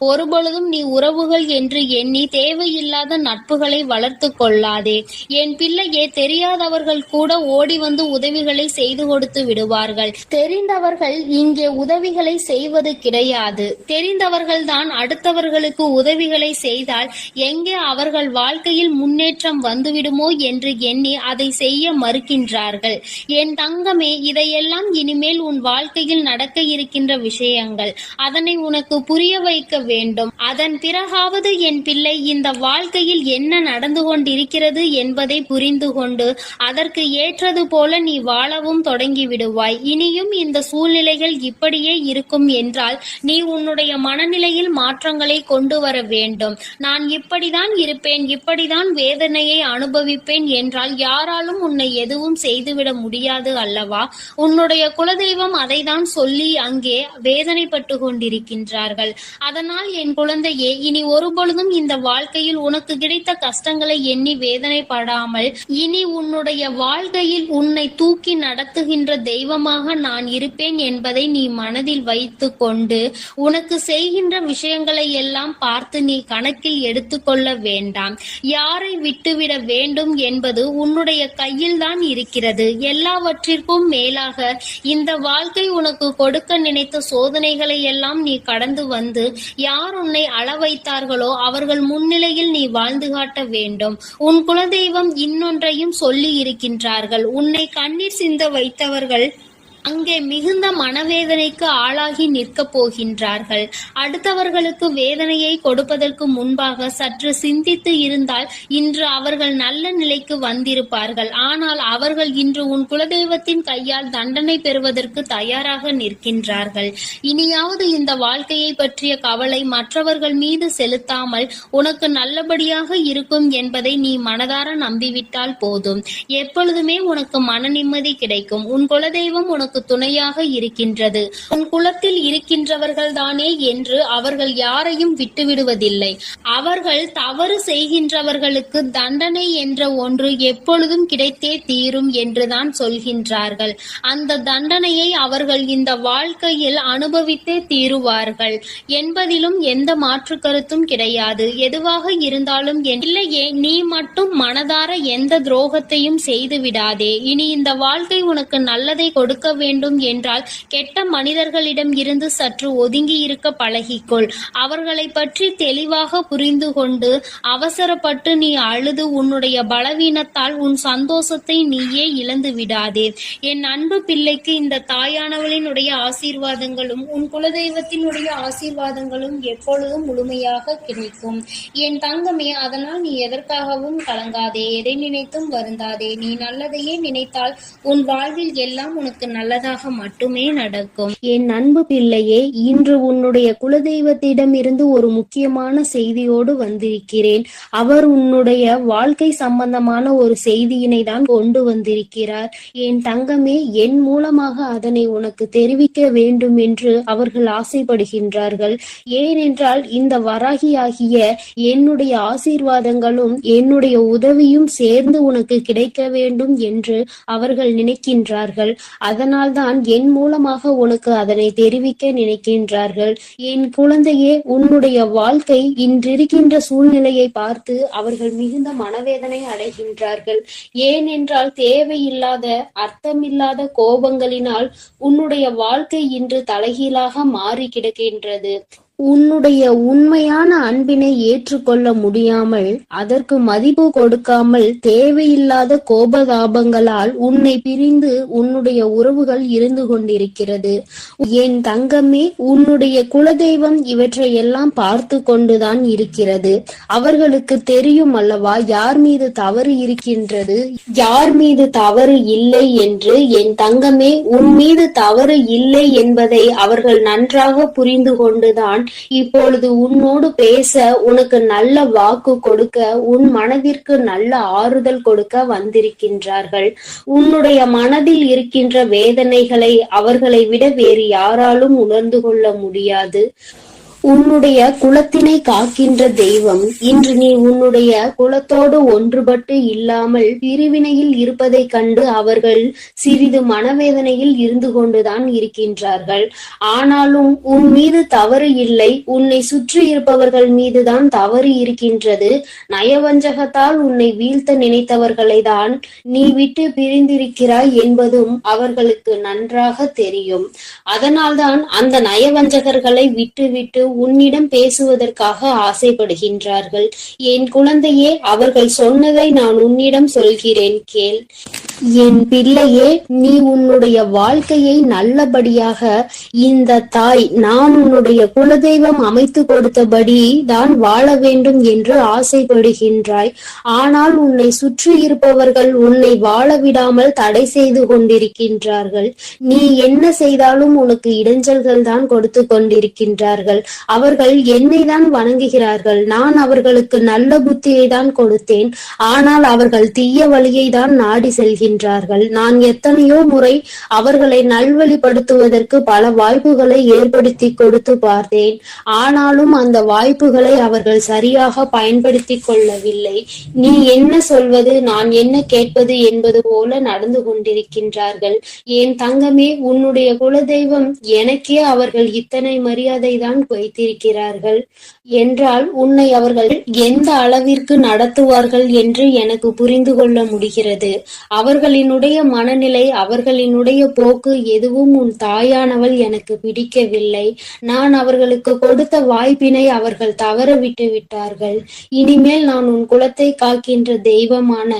ஒருபொழுதும் நீ உறவுகள் என்று எண்ணி தேவையில்லாத நட்புகளை வளர்த்து கொள்ளாதே. என் பிள்ளையே, தெரியாதவர்கள் கூட ஓடி வந்து உதவிகளை செய்து கொடுத்து விடுவார்கள். தெரிந்தவர்கள் இங்கே உதவிகளை செய்வது கிடையாது. தெரிந்தவர்கள் தான் அடுத்தவர்களுக்கு உதவிகளை செய்தால் எங்கே அவர்கள் வாழ்க்கையில் முன்னேற்றம் வந்துவிடுமோ என்று எண்ணி அதை செய்ய மறுக்கின்றார்கள். என் தங்கமே, இதையெல்லாம் இனிமேல் உன் வாழ்க்கையில் நடக்க இருக்கின்ற விஷயங்கள். அதனை உனக்கு புரிய வைக்க வேண்டும். அதன் பிறகாவது என் பிள்ளை இந்த வாழ்க்கையில் என்ன நடந்து கொண்டிருக்கிறது என்பதை புரிந்து கொண்டு அதற்கு ஏற்றது போல நீ வாழவும் தொடங்கி விடுவாய். இனியும் இந்த சூழ்நிலைகள் இப்படியே இருக்கும் என்றால் நீ உன்னுடைய மனநிலையில் மாற்றங்களை கொண்டு வர வேண்டும். நான் இப்படி இப்படிதான் இருப்பேன், இப்படிதான் வேதனையை அனுபவிப்பேன் என்றால் யாராலும் உன்னை எதுவும் செய்துவிட முடியாது அல்லவா? உன்னுடைய குலதெய்வம் அதை தான் சொல்லி அங்கே வேதனைப்பட்டு கொண்டிருக்கின்றார்கள். அதனால் என் குழந்தையே, இனி ஒருபொழுதும் இந்த வாழ்க்கையில் உனக்கு கிடைத்த கஷ்டங்களை எண்ணி வேதனைப்படாமல், இனி உன்னுடைய வாழ்க்கையில் உன்னை தூக்கி நடத்துகின்ற தெய்வமாக நான் இருப்பேன் என்பதை நீ மனதில் வைத்து கொண்டு உனக்கு செய்கின்ற விஷயங்களை எல்லாம் பார்த்து நீ கணக்கில் எடுத்துக்கொள்ள வேண்டாம். யாரை விட்டுவிட வேண்டும் என்பது உன்னுடைய கையில் தான் இருக்கிறது. எல்லாவற்றிற்கும் மேலாக இந்த வாழ்க்கை உனக்கு கொடுக்க நினைத்த சோதனைகளை எல்லாம் நீ கடந்து வந்து யார் உன்னை அள வைத்தார்களோ அவர்கள் முன்னிலையில் நீ வாழ்ந்து காட்ட வேண்டும். உன் குலதெய்வம் இன்னொன்றையும் சொல்லி இருக்கின்றார்கள். உன்னை கண்ணீர் சிந்த வைத்தவர்கள் அங்கே மிகுந்த மனவேதனைக்கு ஆளாகி நிற்கப் போகின்றார்கள். அடுத்தவர்களுக்கு வேதனையை கொடுப்பதற்கு முன்பாக சற்று சிந்தித்து இருந்தால் இன்று அவர்கள் நல்ல நிலைக்கு வந்திருப்பார்கள். ஆனால் அவர்கள் இன்று உன் குலதெய்வத்தின் கையால் தண்டனை பெறுவதற்கு தயாராக நிற்கின்றார்கள். இனியாவது இந்த வாழ்க்கையை பற்றிய கவலை மற்றவர்கள் மீது செலுத்தாமல் உனக்கு நல்லபடியாக இருக்கும் என்பதை நீ மனதார நம்பிவிட்டால் போதும். எப்பொழுதுமே உனக்கு மன நிம்மதி கிடைக்கும். உன் குலதெய்வம் உனக்கு துணையாக இருக்கின்றது. உன் குலத்தில் இருக்கின்றவர்கள் தானே என்று அவர்கள் யாரையும் விட்டுவிடுவதில்லை. அவர்கள் தவறு செய்கின்றவர்களுக்கு தண்டனை என்ற ஒன்று எப்பொழுதும் கிடைத்தே தீரும் என்றுதான் சொல்கின்றார்கள். அந்த தண்டனையை அவர்கள் இந்த வாழ்க்கையில் அனுபவித்தே தீருவார்கள் என்பதிலும் எந்த மாற்று கருத்தும் கிடையாது. எதுவாக இருந்தாலும் இல்லையே, நீ மட்டும் மனதார எந்த துரோகத்தையும் செய்து விடாதே. இனி இந்த வாழ்க்கை உனக்கு நல்லதை கொடுக்க வேண்டும் என்றால் கெட்ட மனிதர்களிடம் இருந்து சற்று ஒதுங்கி இருக்க பழகிக்கொள். அவர்களை பற்றி தெளிவாக புரிந்து கொண்டு அவசரப்பட்டு நீ அழுது உன்னுடைய பலவீனத்தால் உன் சந்தோஷத்தை நீயே இழந்து விடாதே. என் அன்பு பிள்ளைக்கு இந்த தாயானவளினுடைய ஆசீர்வாதங்களும் உன் குலதெய்வத்தினுடைய ஆசீர்வாதங்களும் எப்பொழுதும் முழுமையாக கிடைக்கும். என் தங்கமே, அதனால் நீ எதற்காகவும் கலங்காதே, எதை நினைத்தும் வருந்தாதே. நீ நல்லதையே நினைத்தால் உன் வாழ்வில் எல்லாம் உனக்கு நல்லதாக மட்டுமே நடக்கும். என் அன்பு பிள்ளையே, இன்று உன்னுடைய குலதெய்வத்திடம் இருந்து ஒரு முக்கியமான செய்தியோடு வந்திருக்கிறேன். அவர் உன்னுடைய வாழ்க்கை சம்பந்தமான ஒரு செய்தியினை தான் கொண்டு வந்திருக்கிறார். என் தங்கமே, என் மூலமாக அதனை உனக்கு தெரிவிக்க வேண்டும் என்று அவர்கள் ஆசைப்படுகின்றார்கள். ஏனென்றால் இந்த வராகியாகிய என்னுடைய ஆசீர்வாதங்களும் என்னுடைய உதவியும் சேர்ந்து உனக்கு கிடைக்க வேண்டும் என்று அவர்கள் நினைக்கின்றார்கள். அதனால்தான் என் மூலமாக உனக்கு அதனை தெரிவிக்க நினைக்கின்றார்கள். என் குழந்தையே, உன்னுடைய வாழ்க்கை இன்றிருக்கின்ற சூழ்நிலையை பார்த்து அவர்கள் மிகுந்த மனவேதனை அடைகின்றார்கள். ஏனென்றால் தேவையில்லாத அர்த்தமில்லாத கோபங்களினால் உன்னுடைய வாழ்க்கை இன்று தலைகீழாக மாறி கிடக்கின்றது. உன்னுடைய உண்மையான அன்பினை ஏற்றுக்கொள்ள முடியாமல், அதற்கு மதிப்பு கொடுக்காமல், தேவையில்லாத கோபதாபங்களால் உன்னை பிரிந்து உன்னுடைய உறவுகள் இருந்து கொண்டிருக்கிறது. என் தங்கமே, உன்னுடைய குலதெய்வம் இவற்றை எல்லாம் பார்த்து கொண்டுதான் இருக்கிறது. அவர்களுக்கு தெரியும் அல்லவா யார் மீது தவறு இருக்கின்றது, யார் மீது தவறு இல்லை என்று. என் தங்கமே, உன் மீது தவறு இல்லை என்பதை அவர்கள் நன்றாக புரிந்து கொண்டுதான் இப்பொழுது உன்னோடு பேச, உனக்கு நல்ல வாக்கு கொடுக்க, உன் மனதிற்கு நல்ல ஆறுதல் கொடுக்க வந்திருக்கின்றார்கள். உன்னுடைய மனதில் இருக்கின்ற வேதனைகளை அவர்களை விட வேறு யாராலும் உணர்ந்து கொள்ள முடியாது. உன்னுடைய குலத்தினை காக்கின்ற தெய்வம் இன்று நீ உன்னுடைய குலத்தோடு ஒன்றுபட்டு இல்லாமல் பிரிவினையில் இருப்பதை கண்டு அவர்கள் சிறிது மனவேதனையில் இருந்து கொண்டுதான் இருக்கின்றார்கள். ஆனாலும் உன் மீது தவறு இல்லை, உன்னை சுற்றி இருப்பவர்கள் மீதுதான் தவறு இருக்கின்றது. நயவஞ்சகத்தால் உன்னை வீழ்த்த நினைத்தவர்களை தான் நீ விட்டு பிரிந்திருக்கிறாய் என்பதும் அவர்களுக்கு நன்றாக தெரியும். அதனால்தான் அந்த நயவஞ்சகர்களை விட்டு உன்னிடம் பேசுவதற்காக ஆசைப்படுகின்றார்கள். என் குழந்தையே, அவர்கள் சொன்னதை நான் உன்னிடம் சொல்கிறேன், கேள். என் பிள்ளையே, நீ உன்னுடைய வாழ்க்கையை நல்லபடியாக இந்த தாய் நான் உன்னுடைய குலதெய்வம் அமைத்து கொடுத்தபடி தான் வாழ வேண்டும் என்று ஆசைப்படுகின்றாய். ஆனால் உன்னை சுற்றி இருப்பவர்கள் உன்னை வாழ விடாமல் தடை செய்து கொண்டிருக்கின்றார்கள். நீ என்ன செய்தாலும் உனக்கு இடைஞ்சல்கள் தான் கொடுத்து கொண்டிருக்கின்றார்கள். அவர்கள் என்னை தான் வணங்குகிறார்கள். நான் அவர்களுக்கு நல்ல புத்தியை தான் கொடுத்தேன். ஆனால் அவர்கள் தீய வழியை தான் நாடி செல்கின்றார்கள். நான் எத்தனையோ முறை அவர்களை நல்வழிப்படுத்துவதற்கு பல வாய்ப்புகளை ஏற்படுத்தி கொடுத்து பார்த்தேன். ஆனாலும் அந்த வாய்ப்புகளை அவர்கள் சரியாக பயன்படுத்தி கொள்ளவில்லை. நீ என்ன சொல்வது, நான் என்ன கேட்பது என்பது போல நடந்து கொண்டிருக்கின்றார்கள். என் தங்கமே, உன்னுடைய குலதெய்வம் எனக்கே அவர்கள் இத்தனை மரியாதை தான் வைத்திருக்கிறார்கள் என்றால் உன்னை அவர்கள் எந்த அளவிற்கு நடத்துவார்கள் என்று எனக்கு புரிந்து கொள்ள முடிகிறது. அவர்களினுடைய மனநிலை, அவர்களினுடைய போக்கு எதுவும் உன் தாயானவள் எனக்கு பிடிக்கவில்லை. நான் அவர்களுக்கு கொடுத்த வாய்ப்பினை அவர்கள் தவற விட்டு விட்டார்கள். இனிமேல் நான் உன் குலத்தை காக்கின்ற தெய்வமான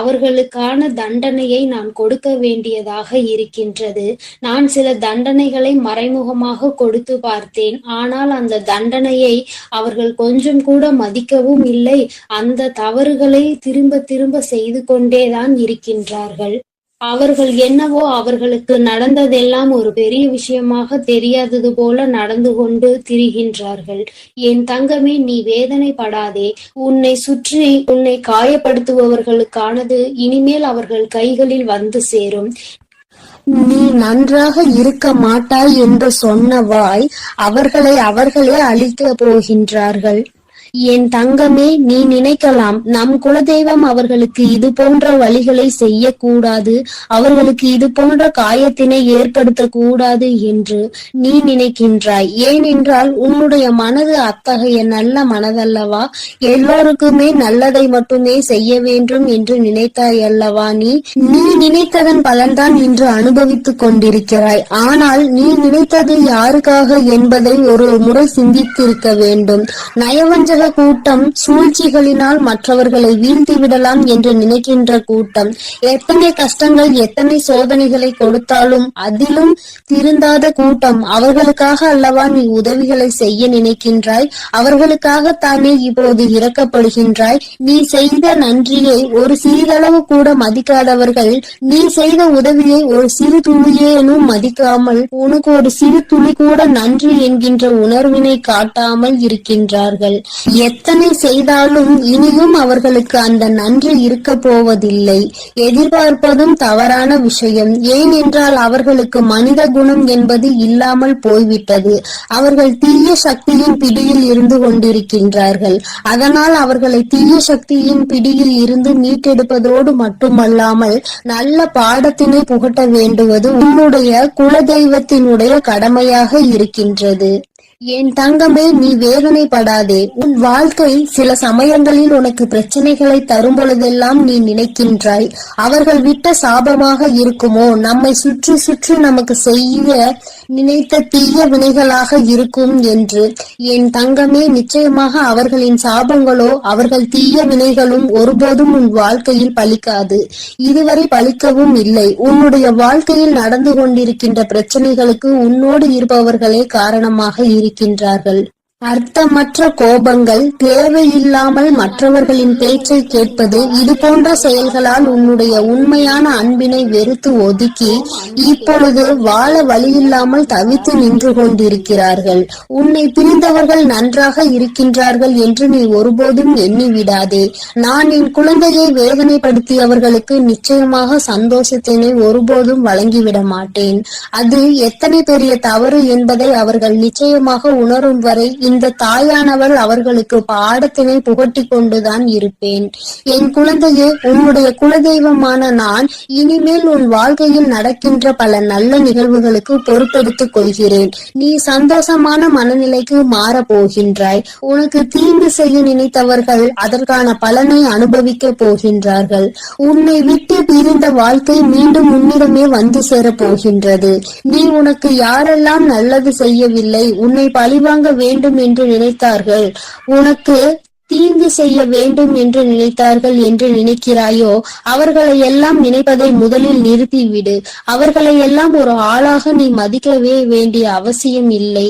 அவர்களுக்கான தண்டனையை நான் கொடுக்க வேண்டியதாக இருக்கின்றது. நான் சில தண்டனைகளை மறைமுகமாக கொடுத்து பார்த்தேன். ஆனால் அந்த தண்டனையை அவர்கள் கொஞ்சம் கூட மதிக்கவும் இல்லை. அந்த தவறுகளை திரும்ப திரும்ப செய்து கொண்டேதான் இருக்கின்றார்கள். அவர்கள் என்னவோ அவர்களுக்கு நடந்ததெல்லாம் ஒரு பெரிய விஷயமாக தெரியாதது போல நடந்து கொண்டு திரிகின்றார்கள். என் தங்கமே, நீ வேதனைப்படாதே. உன்னை சுற்றி உன்னை காயப்படுத்துபவர்களுக்கானது இனிமேல் அவர்கள் கைகளில் வந்து சேரும். நீ நன்றாக இருக்க மாட்டாய் என்று சொன்ன வாய் அவர்களை அவர்களே அழிக்க போகின்றார்கள். என் தங்கமே, நீ நினைக்கலாம் நம் குலதெய்வம் அவர்களுக்கு இது போன்ற வழிகளை செய்யக்கூடாது, அவர்களுக்கு இது போன்ற காயத்தினை ஏற்படுத்த கூடாது என்று நீ நினைக்கின்றாய். ஏனென்றால் உன்னுடைய மனது அத்தகைய நல்ல மனதல்லவா? எல்லோருக்குமே நல்லதை மட்டுமே செய்ய வேண்டும் என்று நினைத்தாய் அல்லவா? நீ நினைத்ததன் பலன்தான் இன்று அனுபவித்துக் கொண்டிருக்கிறாய். ஆனால் நீ நினைத்தது யாருக்காக என்பதை ஒரு முறை சிந்தித்திருக்க வேண்டும். நயவஞ்சக கூட்டம் சூழ்ச்சிகளினால் மற்றவர்களை வீழ்த்தி விடலாம் என்று நினைக்கின்ற கூட்டம் எத்தனை கஷ்டங்கள் எத்தனை சோதனைகளை கொடுத்தாலும் அதிலும் திருந்தாத கூட்டம். அவர்களுக்காக அல்லவா நீ உதவிகளை செய்ய நினைக்கின்றாய்? அவர்களுக்காகத்தானே இப்போது இறக்கப்படுகின்றாய்? நீ செய்த நன்றியை ஒரு சிறிதளவு கூட மதிக்காதவர்கள் நீ செய்த உதவியை ஒரு சிறு துளியேனும் மதிக்காமல் உனக்கு ஒரு சிறு துளி கூட நன்றி என்கின்ற உணர்வினை காட்டாமல் இருக்கின்றார்கள். எத்தனை செய்தாலும் இனியும் அவர்களுக்கு அந்த நன்றி இருக்க போவதில்லை. எதிர்பார்ப்பதும் தவறான விஷயம். ஏனென்றால் அவர்களுக்கு மனித குணம் என்பது இல்லாமல் போய்விட்டது. அவர்கள் தீய சக்தியின் பிடியில் இருந்து கொண்டிருக்கின்றார்கள். அதனால் அவர்களை தீய சக்தியின் பிடியில் இருந்து மீட்டெடுப்பதோடு மட்டுமல்லாமல் நல்ல பாடத்தினை புகட்ட வேண்டுவது உன்னுடைய குலதெய்வத்தினுடைய கடமையாக இருக்கின்றது. என் தங்கமே, நீ வேதனைப்படாதே. உன் வாழ்க்கை சில சமயங்களில் உனக்கு பிரச்சனைகளை தரும் பொழுதெல்லாம் நீ நினைக்கின்றாய், அவர்கள் விட்ட சாபமாக இருக்குமோ, நம்மை சுற்றி சுற்றி நமக்கு செய்ய நினைத்த தீய வினைகளாக இருக்கும் என்று. என் தங்கமே, நிச்சயமாக அவர்களின் சாபங்களோ அவர்கள் தீய வினைகளும் ஒருபோதும் உன் வாழ்க்கையில் பலிக்காது. இதுவரை பலிக்கவும் இல்லை. உன்னுடைய வாழ்க்கையில் நடந்து கொண்டிருக்கின்ற பிரச்சனைகளுக்கு உன்னோடு இருப்பவர்களே காரணமாக இருக்கின்றார்கள். அர்த்தமற்ற கோபங்கள், தேவையில்லாமல் மற்றவர்களின் பேச்சை கேட்பது, இது போன்ற செயல்களால் உன்னுடைய உண்மையான அன்பினை வெறுத்து ஒதுக்கி இப்பொழுது வாழ வழியில்லாமல் தவித்து நின்று கொண்டிருக்கிறார்கள். உன்னை பிரிந்தவர்கள் நன்றாக இருக்கின்றார்கள் என்று நீ ஒருபோதும் எண்ணி விடாதே. நான் என் குழந்தையை வேதனைப்படுத்தியவர்களுக்கு நிச்சயமாக சந்தோஷத்தினை ஒருபோதும் வழங்கிவிட மாட்டேன். அது எத்தனை பெரிய தவறு என்பதை அவர்கள் நிச்சயமாக உணரும் வரை இந்த தாயானவள் அவர்களுக்கு பாடத்தினை புகட்டி கொண்டுதான் இருப்பேன். என் குழந்தையே, உன்னுடைய குலதெய்வமான நான் இனிமேல் உன் வாழ்க்கையில் நடக்கின்ற பல நல்ல நிகழ்வுகளுக்கு பொறுப்பெடுத்துக் கொள்கிறேன். நீ சந்தோஷமான மனநிலைக்கு மாற போகின்றாய். உனக்கு தீங்கு செய்ய நினைத்தவர்கள் அதற்கான பலனை அனுபவிக்க போகின்றார்கள். உன்னை விட்டு பிரிந்த வாழ்க்கை மீண்டும் உன்னிடமே வந்து சேர போகின்றது. நீ உனக்கு யாரெல்லாம் நல்லது செய்யவில்லை, உன்னை பழிவாங்க வேண்டும் என்று நினைத்தார்கள், உனக்கு தீங்கு செய்ய வேண்டும் என்று நினைத்தார்கள் என்று நினைக்கிறாயோ, அவர்களை எல்லாம் நினைப்பதை முதலில் நிறுத்திவிடு. அவர்களை எல்லாம் ஒரு ஆளாக நீ மதிக்கவே வேண்டிய அவசியம் இல்லை.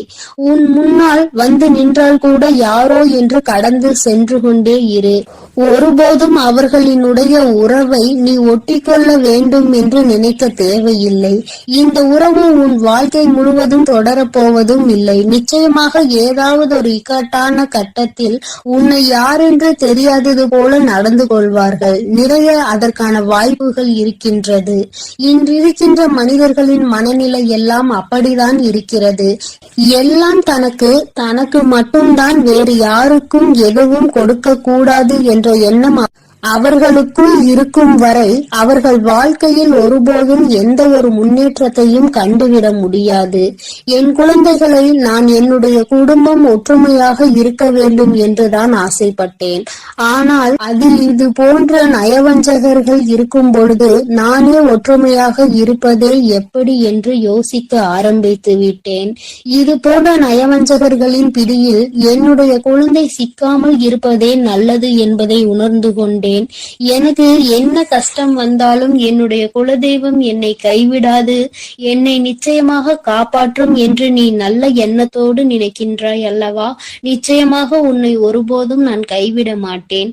உன் முன்னால் வந்து நின்றால் கூட யாரோ என்று கடந்து சென்று கொண்டே இரு. ஒருபோதும் அவர்களினுடைய உறவை நீ ஒட்டிக்கொள்ள வேண்டும் என்று நினைக்க தேவையில்லை. இந்த உறவு உன் வாழ்க்கை முழுவதும் தொடரப்போவதும் இல்லை. நிச்சயமாக ஏதாவது ஒரு இக்கட்டான கட்டத்தில் உன்னை யாரென்று தெரியாதது போல நடந்து கொள்வார்கள். நிறைய அதற்கான வாய்ப்புகள் இருக்கின்றது. இன்றிருக்கின்ற மனிதர்களின் மனநிலை எல்லாம் அப்படிதான் இருக்கிறது. எல்லாம் தனக்கு மட்டும்தான், வேறு யாருக்கும் எதுவும் கொடுக்க கூடாது என்ற எண்ணம் அவர்களுக்குள் இருக்கும் வரை அவர்கள் வாழ்க்கையில் ஒருபோதும் எந்த ஒரு முன்னேற்றத்தையும் கண்டுவிட முடியாது. என் குழந்தைகளை நான் என்னுடைய குடும்பம் ஒற்றுமையாக இருக்க வேண்டும் என்றுதான் ஆசைப்பட்டேன். ஆனால் அதில் இது போன்ற நயவஞ்சகர்கள் இருக்கும் பொழுது நானே ஒற்றுமையாக இருப்பதே எப்படி என்று யோசிக்க ஆரம்பித்து விட்டேன். இது போன்ற நயவஞ்சகர்களின் பிடியில் என்னுடைய குழந்தை சிக்காமல் இருப்பதே நல்லது என்பதை உணர்ந்து கொண்டேன். எனக்கு என்ன கஷ்டம் வந்தாலும் என்னுடைய குலதெய்வம் என்னை கைவிடாது, என்னை நிச்சயமாக காப்பாற்றும் என்று நீ நல்ல எண்ணத்தோடு நினைக்கின்றாய் அல்லவா? நிச்சயமாக உன்னை ஒருபோதும் நான் கைவிட மாட்டேன்.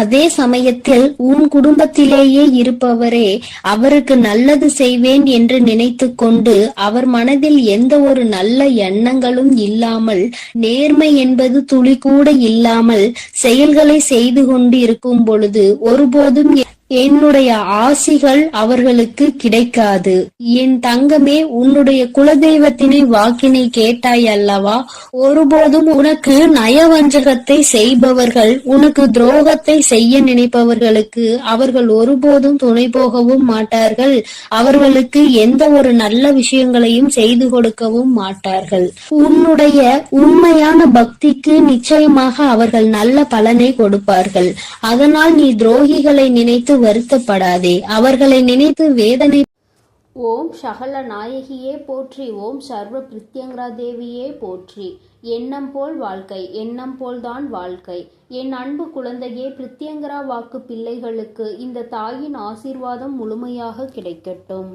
அதே சமயத்தில் உன் குடும்பத்திலேயே இருப்பவரே அவருக்கு நல்லது செய்வேன் என்று நினைத்து கொண்டு அவர் மனதில் எந்த ஒரு நல்ல எண்ணங்களும் இல்லாமல், நேர்மை என்பது துளி கூட இல்லாமல் செயல்களை செய்து கொண்டு இருக்கும் பொழுது ஒருபோதும் என்னுடைய ஆசிகள் அவர்களுக்கு கிடைக்காது. என் தங்கமே, உன்னுடைய குலதெய்வத்தினை வாக்கினை கேட்டாய் அல்லவா? ஒருபோதும் உனக்கு நயவஞ்சகத்தை செய்பவர்கள், உனக்கு துரோகத்தை செய்ய நினைப்பவர்களுக்கு அவர்கள் ஒருபோதும் துணை போகவும் மாட்டார்கள். அவர்களுக்கு எந்த ஒரு நல்ல விஷயங்களையும் செய்து கொடுக்கவும் மாட்டார்கள். உன்னுடைய உண்மையான பக்திக்கு நிச்சயமாக அவர்கள் நல்ல பலனை கொடுப்பார்கள். அதனால் நீ துரோகிகளை நினைத்து வருத்தப்படாதே, அவர்களை நினைத்து வேதனை. ஓம் சகல நாயகியே போற்றி. ஓம் சர்வ பிரித்யங்கரா தேவியே போற்றி. எண்ணம் போல் வாழ்க்கை, எண்ணம் போல்தான் வாழ்க்கை. என் அன்பு குழந்தையே, பிரித்யங்கரா வாக்கு பிள்ளைகளுக்கு இந்த தாயின் ஆசீர்வாதம் முழுமையாக கிடைக்கட்டும்.